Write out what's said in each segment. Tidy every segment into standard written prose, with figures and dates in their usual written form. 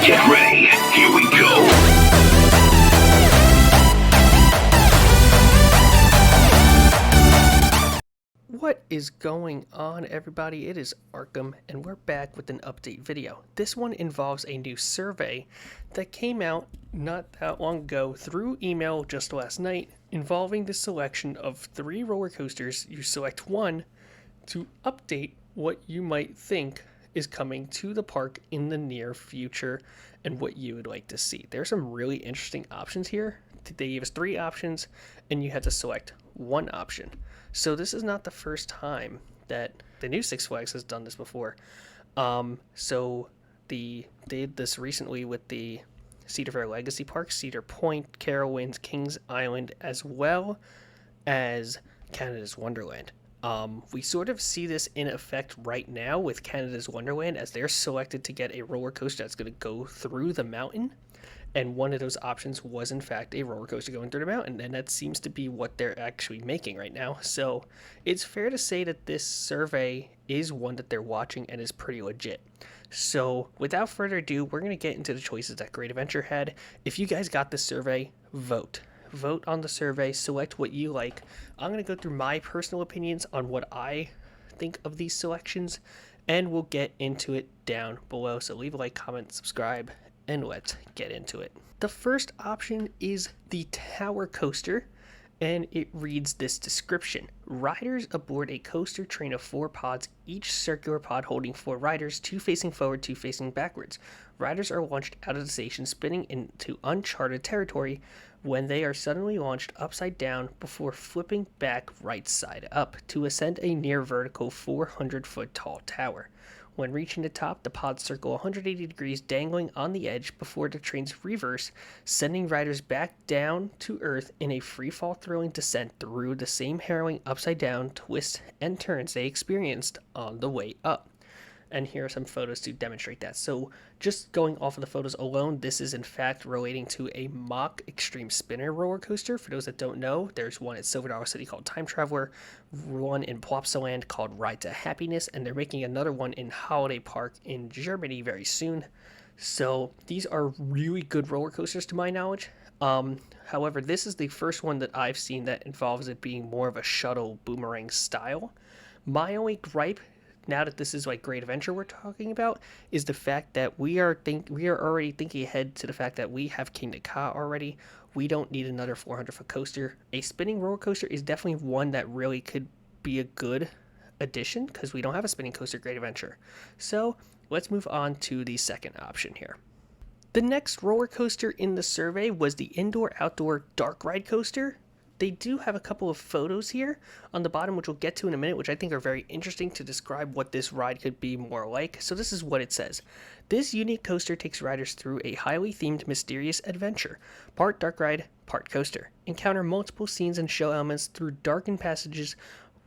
Get ready, here we go. What is going on, everybody? It is Arkham, and we're back with an update video. This one involves a new survey that came out not that long ago through email just last night, involving the selection of 3 roller coasters. You select one to update what you might think is coming to the park in the near future and what you would like to see. There's some really interesting options here. They gave us 3 options, and you had to select one option. So this is not the first time that the new Six Flags has done this before. They did this recently with the Cedar Fair Legacy Park, Cedar Point, Carowinds, Kings Island, as well as Canada's Wonderland. We sort of see this in effect right now with Canada's Wonderland, as they're selected to get a roller coaster that's going to go through the mountain. And one of those options was, in fact, a roller coaster going through the mountain. And that seems to be what they're actually making right now. So it's fair to say that this survey is one that they're watching and is pretty legit. So without further ado, we're going to get into the choices that Great Adventure had. If you guys got this survey, vote. Vote on the survey. Select what you like. I'm going to go through my personal opinions on what I think of these selections. And we'll get into it down below. So leave a like, comment, subscribe, and let's get into it. The first option is the Tower Coaster, and it reads this description. Riders aboard a coaster train of 4 pods, each circular pod holding 4 riders, 2 facing forward, 2 facing backwards. Riders are launched out of the station, spinning into uncharted territory when they are suddenly launched upside down before flipping back right side up to ascend a near vertical 400-foot tall tower. When reaching the top, the pods circle 180 degrees, dangling on the edge before the trains reverse, sending riders back down to earth in a free-fall thrilling descent through the same harrowing upside-down twists and turns they experienced on the way up. And here are some photos to demonstrate that. So just going off of the photos alone, this is in fact relating to a mock extreme spinner roller coaster. For those that don't know, there's one at Silver Dollar City called Time Traveler, one in Plopsaland called Ride to Happiness, and they're making another one in Holiday Park in Germany very soon. So these are really good roller coasters to my knowledge. However, this is the first one that I've seen that involves it being more of a shuttle boomerang style. My only gripe, now that this is like Great Adventure we're talking about, is the fact that we are already thinking ahead to the fact that we have Kingda Ka already. We don't need another 400-foot coaster. A spinning roller coaster is definitely one that really could be a good addition, because we don't have a spinning coaster Great Adventure. So let's move on to the second option here. The next roller coaster in the survey was the indoor-outdoor dark ride coaster. They do have a couple of photos here on the bottom, which we'll get to in a minute, which I think are very interesting to describe what this ride could be more like. So this is what it says. This unique coaster takes riders through a highly themed, mysterious adventure. Part dark ride, part coaster. Encounter multiple scenes and show elements through darkened passages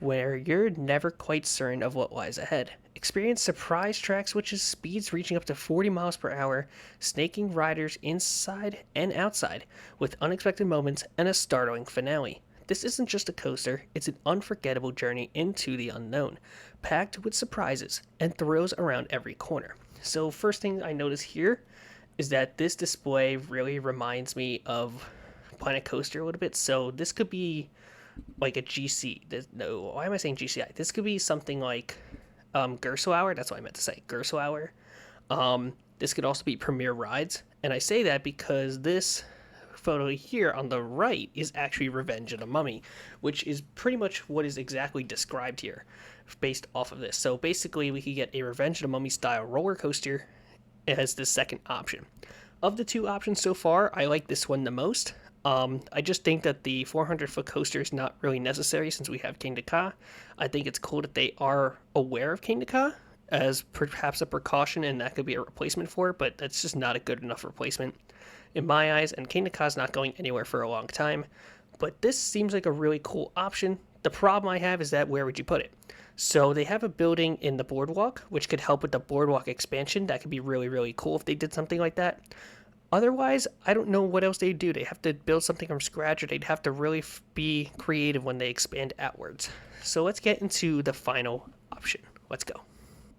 where you're never quite certain of what lies ahead. Experience surprise track switches, speeds reaching up to 40 miles per hour, snaking riders inside and outside, with unexpected moments and a startling finale. This isn't just a coaster, it's an unforgettable journey into the unknown, packed with surprises and thrills around every corner. So first thing I notice here is that this display really reminds me of Planet Coaster a little bit. So this could be like a GC. No, why am I saying GCI? This could be something like Gerstlauer. That's what I meant to say. Gerstlauer. This could also be Premier Rides. And I say that because this photo here on the right is actually Revenge of the Mummy, which is pretty much what is exactly described here based off of this. So basically we could get a Revenge of the Mummy style roller coaster as the second option. Of the 2 options so far, I like this one the most. I just think that the 400-foot coaster is not really necessary since we have Kingda Ka. I think it's cool that they are aware of Kingda Ka as perhaps a precaution, and that could be a replacement for it, but that's just not a good enough replacement in my eyes, and Kingda Ka is not going anywhere for a long time. But this seems like a really cool option. The problem I have is that where would you put it? So they have a building in the boardwalk, which could help with the boardwalk expansion. That could be really, really cool if they did something like that. Otherwise, I don't know what else they'd do. They have to build something from scratch, or they'd have to really be creative when they expand outwards. So let's get into the final option. Let's go.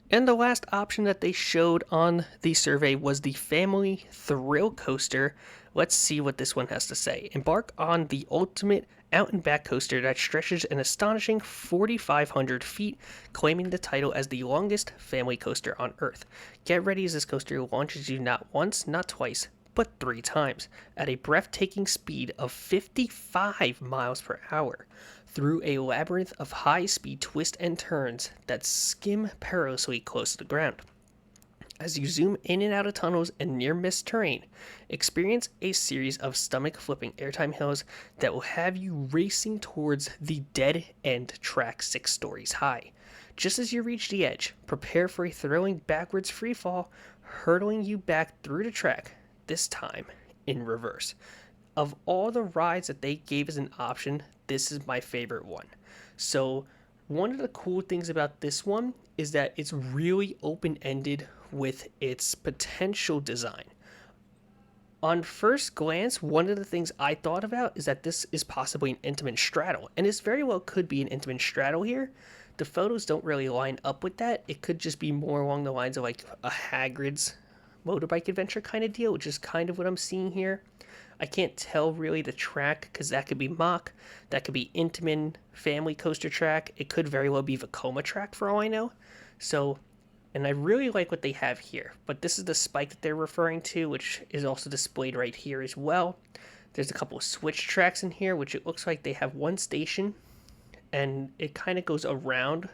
And the last option that they showed on the survey was the Family Thrill Coaster. Let's see what this one has to say. Embark on the ultimate out and back coaster that stretches an astonishing 4,500 feet, claiming the title as the longest family coaster on Earth. Get ready as this coaster launches you not once, not twice, but 3 times at a breathtaking speed of 55 miles per hour through a labyrinth of high-speed twists and turns that skim perilously close to the ground. As you zoom in and out of tunnels and near-miss terrain, experience a series of stomach-flipping airtime hills that will have you racing towards the dead-end track 6 stories high. Just as you reach the edge, prepare for a thrilling backwards freefall, hurtling you back through the track, this time in reverse. Of all the rides that they gave as an option, this is my favorite one. So one of the cool things about this one is that it's really open-ended with its potential design. On first glance, one of the things I thought about is that this is possibly an intimate straddle, and this very well could be an intimate straddle here. The photos don't really line up with that. It could just be more along the lines of like a Hagrid's motorbike adventure kind of deal, which is kind of what I'm seeing here. I can't tell really the track because that could be mock, that could be Intamin family coaster track. It could very well be Vekoma track for all I know. So, and I really like what they have here. But this is the spike that they're referring to, which is also displayed right here as well. There's a couple of switch tracks in here, which it looks like they have one station, and it kind of goes around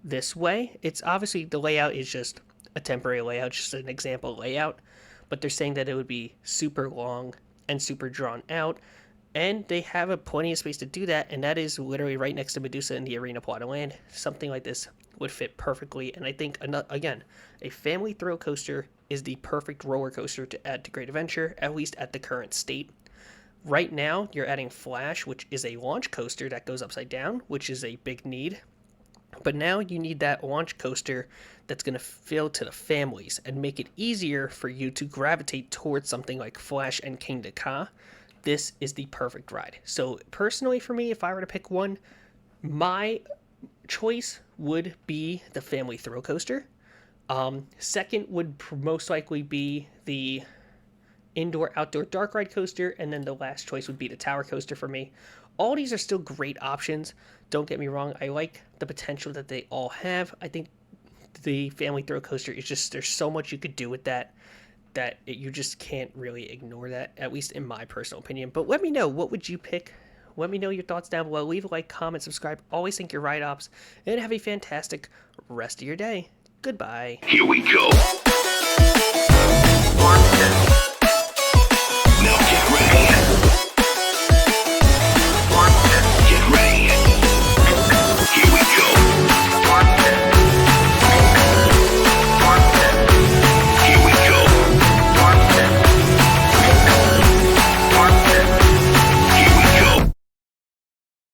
this way. It's obviously the layout is just a temporary layout, just an example layout. But they're saying that it would be super long and super drawn out, and they have a plenty of space to do that, and that is literally right next to Medusa in the Arena Plot of Land. Something like this would fit perfectly, and I think, again, a family thrill coaster is the perfect roller coaster to add to Great Adventure, at least at the current state. Right now, you're adding Flash, which is a launch coaster that goes upside down, which is a big need. But now you need that launch coaster that's going to fill to the families and make it easier for you to gravitate towards something like Flash and Kingda Ka. This is the perfect ride. So personally for me, if I were to pick one, my choice would be the Family Thrill Coaster. Second would most likely be the Indoor-Outdoor Dark Ride Coaster, and then the last choice would be the Tower Coaster for me. All these are still great options. Don't get me wrong. I like the potential that they all have. I think the Family Thrill Coaster is just, there's so much you could do with that you just can't really ignore that, at least in my personal opinion. But let me know, what would you pick? Let me know your thoughts down below. Leave a like, comment, subscribe. Always think your ride ops, and have a fantastic rest of your day. Goodbye. Here we go.